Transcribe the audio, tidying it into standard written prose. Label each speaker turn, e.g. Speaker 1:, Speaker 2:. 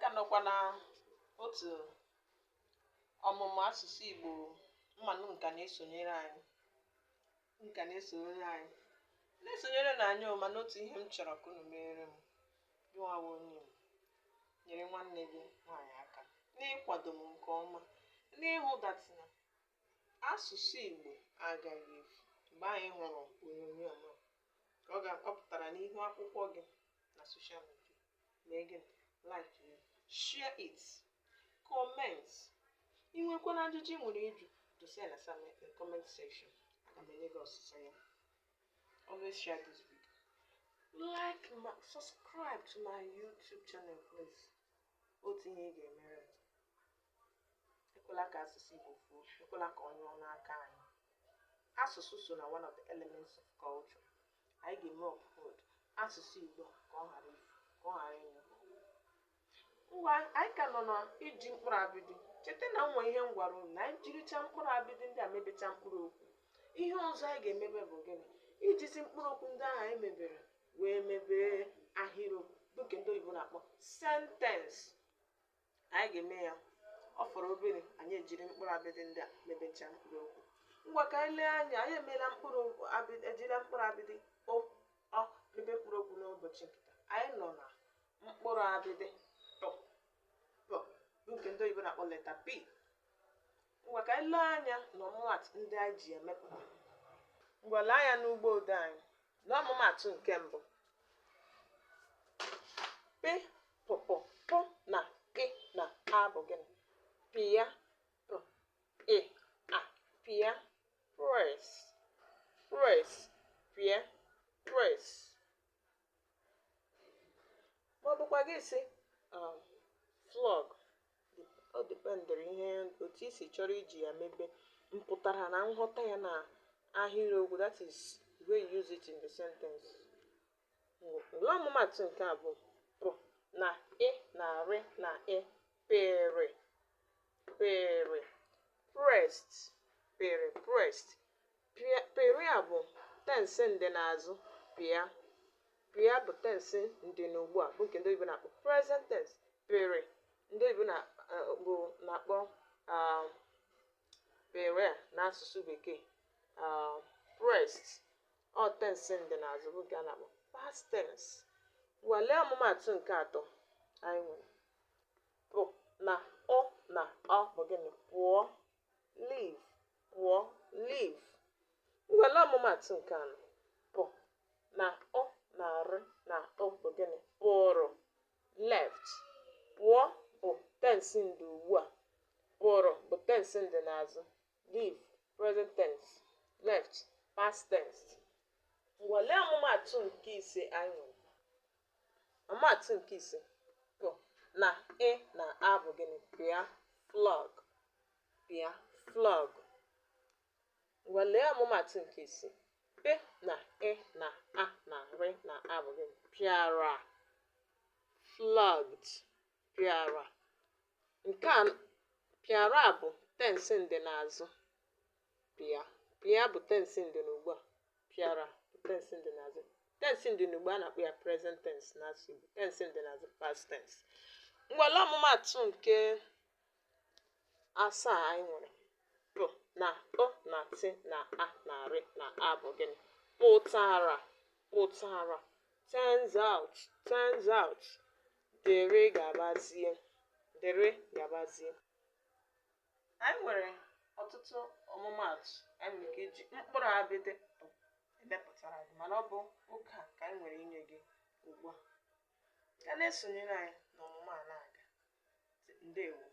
Speaker 1: ka nọkwa na otu ọmụmụ asụsụ Igbo mmanụ nka na-esonyere anyị na-esonyere na anyị ma n'otu ihe m chọrọ ka unu mere m nwawa onye m nyere nwanne gị nwaanyị aka n'ịkwado m nke ọma n'ịhụ datina asụsụ Igbo agaghị efu mgbe anyị hụrụ onyonyo a ka ọ ga-akpọpụtara n'ihu akwụkwọ gị na soshal midia. Mee gị like ya, share it, comment. Ị nwekwana ajụjụ ị nwere ịjụ, dosa ya na comment section. Aga m enye gị ọsịsa ya. Always share this video. Subscribe to my YouTube channel, please. Otu ihe ị ga-emere m. Ekwela ka asụsụ Igbo fuo, ekwela ka ọ nyụọ n'aka anyị. Asụsụ so na one of the elements of culture. Anyị ga-eme uphold asụsụ Igbo ka ọ ghara ifu, ka ọ ghara ịnwụ. Ngwa anyị ka nọ na iji mkpụrụ abịdị. Cheta na nwa ihe m gwara unu na anyị jiricha mkpụrụ abịdị ndị a mebecha mkpụrụ okwu. Ihe ọzọ anyị ga-emebe bụ gịnị? Ijizi mkpụrụ okwu ndị ahụ anyị mebere wee mebee ahịrịokwu bụ nke ndị oyibo na-akpọ sentence. Anyị ga-eme ya. Ọ fọrọ obere anyị ejiri mkpụrụ abịdị ndị a mebecha mkpụrụ okwu. Ngwa ka anyị lee anya, anyị emeela ejila mkpụrụ abịdị mebe mkpụrụ okwu n'ụbọchị nkịta. Anyị nọ na mkpụrụ abịdị bụ nke ndị oyibo na-akpọ leta P. Ngwa ka anyị lee anya n'ọmụmatụ ndị anyị ji emepụta. Ngwa lee anya n'ugbo ode anyị n'ọmụmatụ nke mbụ. P, pụpụ, pụ na ị na a bụ gịnị? Pịa, p, ị, a, pịa, press, press, pịa, press. Ma ọ bụkwa gị sị flog. Ọ dependere ihe otu isi chọrọ iji ya mebe mpụtara na nghọta ya na ahịrịokwu. That is the way you use it in the sentence. Lee ọmụmatụ nke a bụ pụ na ị na rị na ị, pere, pere, pressed, pere, pressed. Pere a bụ tense ndị n'azụ pịa. Pịa bụ tense ndị n'ugbu a bụ nke ndị oyibo na-akpọ present tense. Pere ndị oyibo na-akpọ pere n'asụsụ bekee. Pressed ọ tense ndị n'azụ bụ nke a na-akpọ past tense. Lee ọmụmatụ nke atọ anyị nwere. Pụ na ọ na ọ bụ gịnị? Pụọ, leave, pụọ, leave. Lee ọmụmatụ nke anọ. Pụ na ọ na rị na ọ bụ gịnị? Pụrụ, left. Pụọ bụ tense ndị ugbu a. Pụrụ bụ tense ndị n'azụ. Leave, present tense. Left, past tense. Lee ọmụmatụ nke ise anyị nwere. Ọmụmatụ nke ise. Pụ na ị na a bụ gịnị? Pịa, flog, pịa, flog. Lee ọmụmatụ nke ise. P na ị na a na rị na a bụ gịnị? Pịara, flogged, pịara. Nke a pịara bụ tense ndị n'azụ. Pịa, pịa bụ tense ndị n'ugbu a. Pịara bụ tense ndị n'azụ. Tense ndị n'ugbu a na-akpọ ya present tense n'asụsụ Igbo. Tense ndị n'azụ past tense. Lee ọmụmatụ nke asaa anyị nwere. Pụ na o na t na a na rị na a bụ gịnị? Pụtara, pụtara. Turns out, turns out. Dere gabazie, dere gabazie. Anyị nwere ọtụtụ ọmụmatụ anyị nwere ike iji mkpụrụ abịdị emepụtara gị, mana ọ bụ oke a ka anyị nwere inye gị ugbu a. Ka na-esonyere anyị n'ọmụmụ a na-aga. Ndewo.